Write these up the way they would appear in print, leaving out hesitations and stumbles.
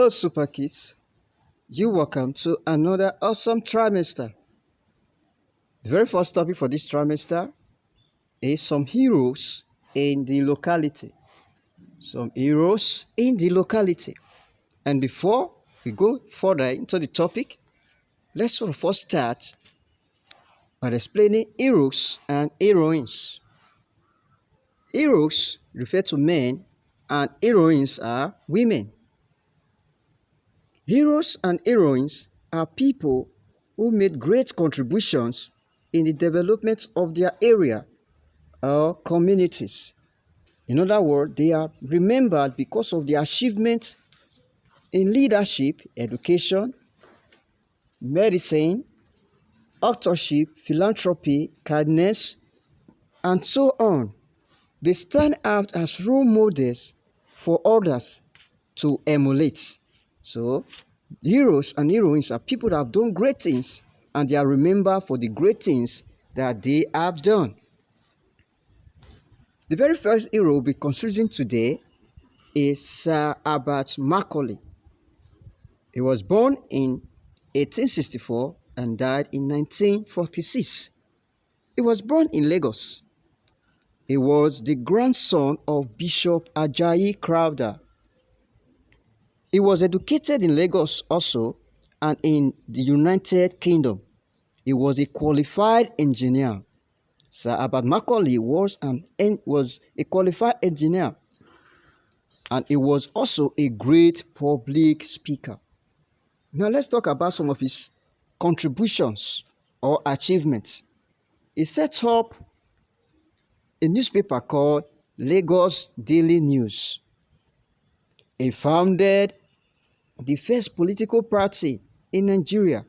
Hello, Super Kids. You welcome to another awesome trimester. The very first topic for this trimester is some heroes in the locality. Some heroes in the locality. And before we go further into the topic, let's first start by explaining heroes and heroines. Heroes refer to men and heroines are women. Heroes and heroines are people who made great contributions in the development of their area or communities. In other words, they are remembered because of their achievements in leadership, education, medicine, authorship, philanthropy, kindness, and so on. They stand out as role models for others to emulate. So, heroes and heroines are people that have done great things and they are remembered for the great things that they have done. The very first hero we'll be considering today is Sir Albert Macaulay. He was born in 1864 and died in 1946. He was born in Lagos. He was the grandson of Bishop Ajayi Crowther. He was educated in Lagos also and in the United Kingdom. He was a qualified engineer. Sir Albert Macaulay was a qualified engineer, and he was also a great public speaker. Now let's talk about some of his contributions or achievements. He set up a newspaper called Lagos Daily News. He founded the first political party in Nigeria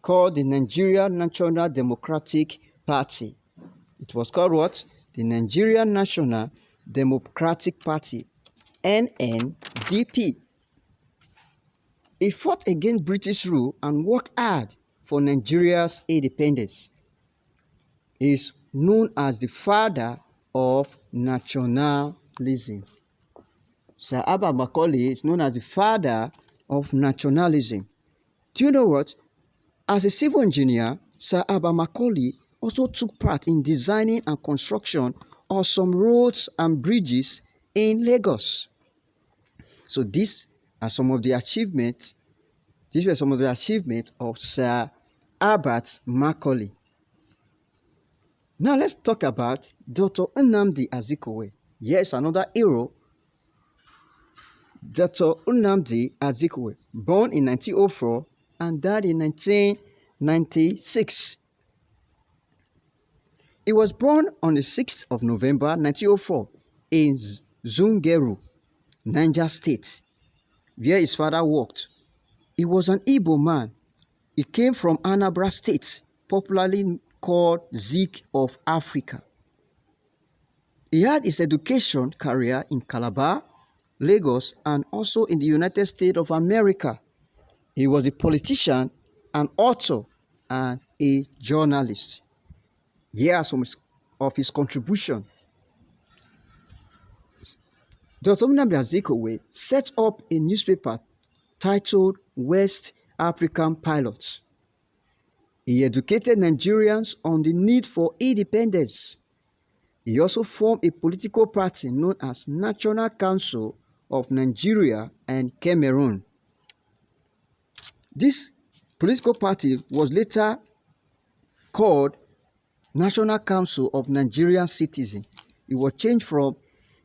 called the Nigerian National Democratic Party. It was called what? The Nigerian National Democratic Party, NNDP. He fought against British rule and worked hard for Nigeria's independence. He is known as the father of nationalism. Sir Albert Macaulay is known as the father of nationalism. Do you know what? As a civil engineer, Sir Albert Macaulay also took part in designing and construction of some roads and bridges in Lagos. So these are some of the achievements. These were some of the achievements of Sir Albert Macaulay. Now let's talk about Dr. Nnamdi Azikiwe. Yes, another hero. Dr. Nnamdi Azikiwe, born in 1904 and died in 1996. He was born on the 6th of November 1904 in Zungeru, Niger State, where his father worked. He was an Igbo man. He came from Anambra State, popularly called Zik of Africa. He had his education career in Calabar, Lagos, and also in the United States of America. He was a politician, an author, and a journalist. Here are some of his contributions. Dr. Nnamdi Azikiwe set up a newspaper titled West African Pilots. He educated Nigerians on the need for independence. He also formed a political party known as National Council of Nigeria and Cameroon. This political party was later called National Council of Nigerian Citizens. It was changed from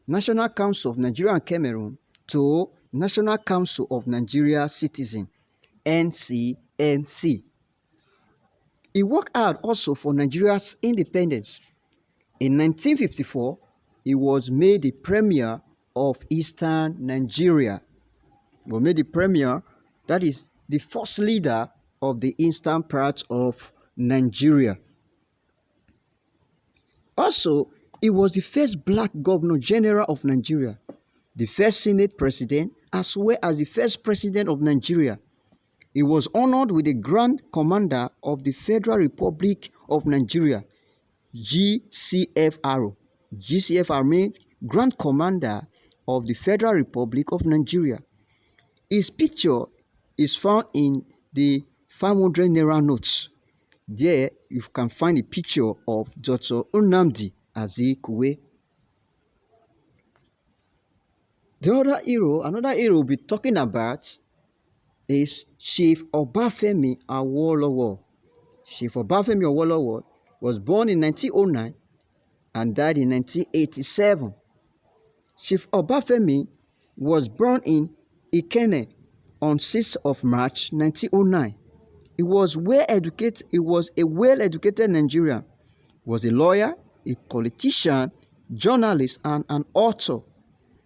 National Council of Nigeria and Cameroon to National Council of Nigeria Citizens, NCNC. He worked hard also for Nigeria's independence. In 1954, he was made the premier of Eastern Nigeria. He was made the premier, that is the first leader of the eastern part of Nigeria. Also, he was the first black governor general of Nigeria, the first Senate president, as well as the first president of Nigeria. He was honored with the Grand Commander of the Federal Republic of Nigeria, GCFR. GCFR means Grand Commander of the Federal Republic of Nigeria. His picture is found in the 500 naira notes. There you can find a picture of Dr. Nnamdi Azikiwe. Another hero we'll be talking about is Chief Obafemi Awolowo. Chief Obafemi Awolowo was born in 1909 and died in 1987. Chief Obafemi was born in Ikenne on 6th of March 1909. He was a well-educated Nigerian. He was a lawyer, a politician, journalist, and an author.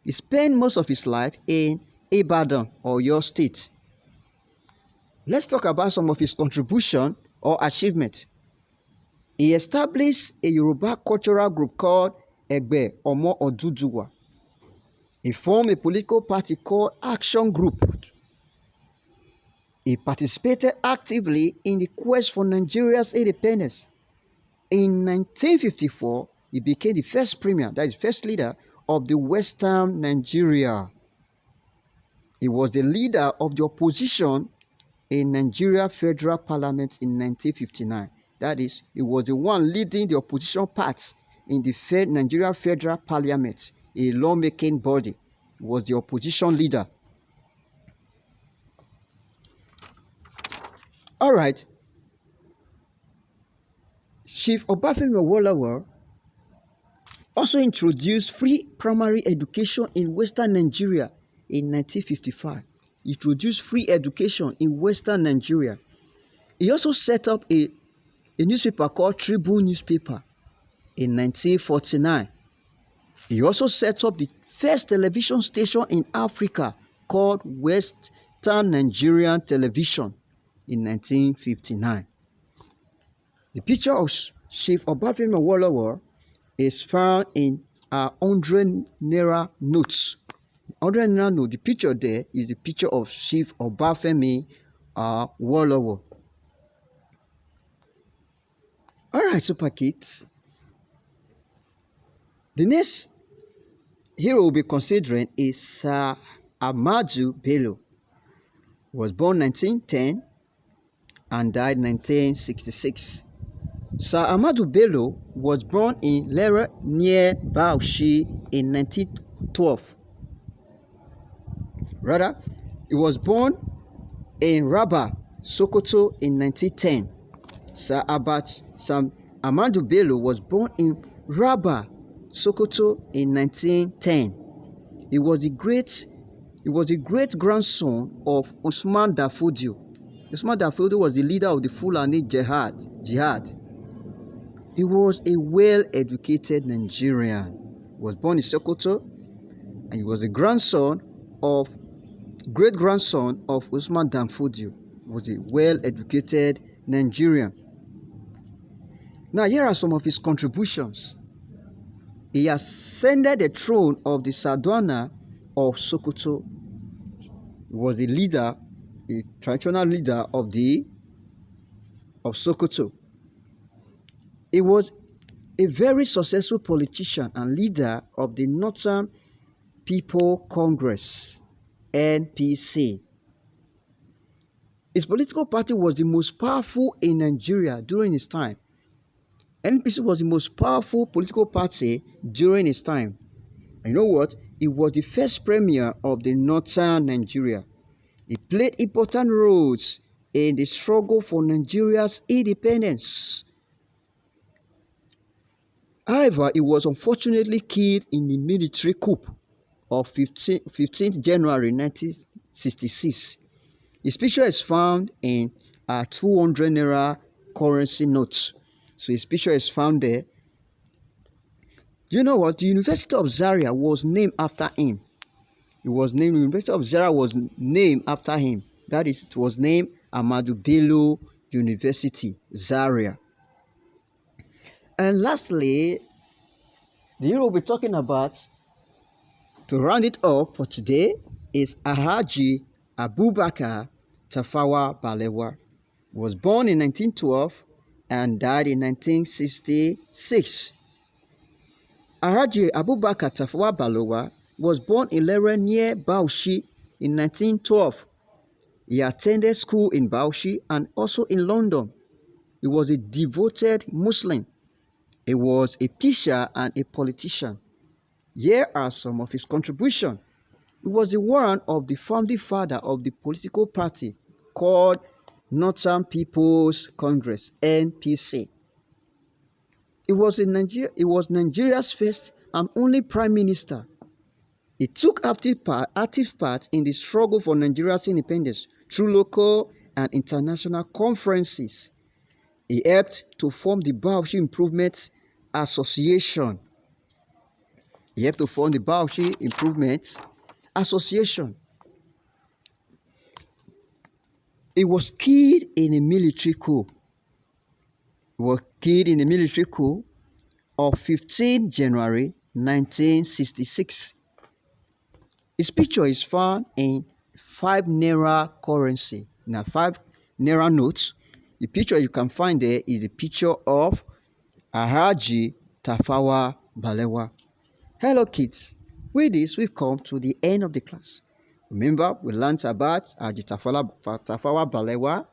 He spent most of his life in Ibadan, Oyo State. Let's talk about some of his contribution or achievement. He established a Yoruba cultural group called Egbe Omo Oduduwa. He formed a political party called Action Group. He participated actively in the quest for Nigeria's independence. In 1954, he became the first premier, that is, first leader of the Western Nigeria. He was the leader of the opposition in Nigeria Federal Parliament in 1959. That is, he was the one leading the opposition party in the Nigeria Federal Parliament, a lawmaking body. He was the opposition leader. All right. Chief Obafemi Awolowo also introduced free primary education in Western Nigeria in 1955. He introduced free education in Western Nigeria. He also set up a newspaper called Tribune newspaper in 1949. He also set up the first television station in Africa called Western Nigerian Television in 1959. The picture of Chief Obafemi Awolowo is found in our 100 naira notes. 100 naira note, the picture there is the picture of Chief Obafemi Awolowo. Alright, super kids. The next hero we'll be considering is Sir Ahmadu Bello. He was born 1910 and died 1966. Sir Ahmadu Bello was born in Lere near Bauchi in 1912. Rather, he was born in Rabba, Sokoto in 1910. Sir Ahmadu Bello was born in Rabba, Sokoto in 1910. He was the great grandson of Usman Dafodio. Usman Dafodio was the leader of the Fulani Jihad. He was a well-educated Nigerian. He was born in Sokoto, and he was the great-grandson of Usman Dafodio. He was a well-educated Nigerian. Now, here are some of his contributions. He ascended the throne of the Sardauna of Sokoto. He was the leader, a traditional leader of Sokoto. He was a very successful politician and leader of the Northern People Congress, NPC. His political party was the most powerful in Nigeria during his time. NPC was the most powerful political party during his time. And you know what? He was the first premier of the Northern Nigeria. He played important roles in the struggle for Nigeria's independence. However, he was unfortunately killed in the military coup of 15th January 1966. His picture is found in a 200 naira currency note. So his picture is found there. Do you know what? The University of Zaria was named after him. The University of Zaria was named after him. That is, it was named Ahmadu Bello University, Zaria. And lastly, the hero we'll be talking about, to round it up for today, is Alhaji Abubakar Tafawa Balewa. He was born in 1912 and died in 1966. Alhaji Abubakar Tafawa Balewa was born in Lere near Bauchi in 1912. He attended school in Bauchi and also in London. He was a devoted Muslim. He was a teacher and a politician. Here are some of his contributions. He was the one of the founding father of the political party called Northern People's Congress (NPC). He was Nigeria's first and only prime minister. He took active part in the struggle for Nigeria's independence through local and international conferences. He helped to form the Bauchi Improvement Association. He helped to form the Bauchi Improvement Association. He was killed in a military coup. He was killed in a military coup of 15 January 1966. His picture is found in 5 Naira currency. Now 5 Naira notes. The picture you can find there is the picture of Alhaji Tafawa Balewa. Hello kids, with this we've come to the end of the class. Remember, we learned about Alhaji Tafawa Balewa.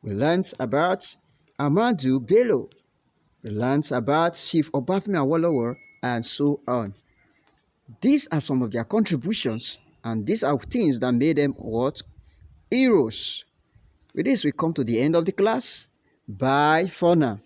We learned about Ahmadu Bello. We learned about Chief Obafemi Awolowo and so on. These are some of their contributions, and these are things that made them what? Heroes. With this, we come to the end of the class. Bye for now.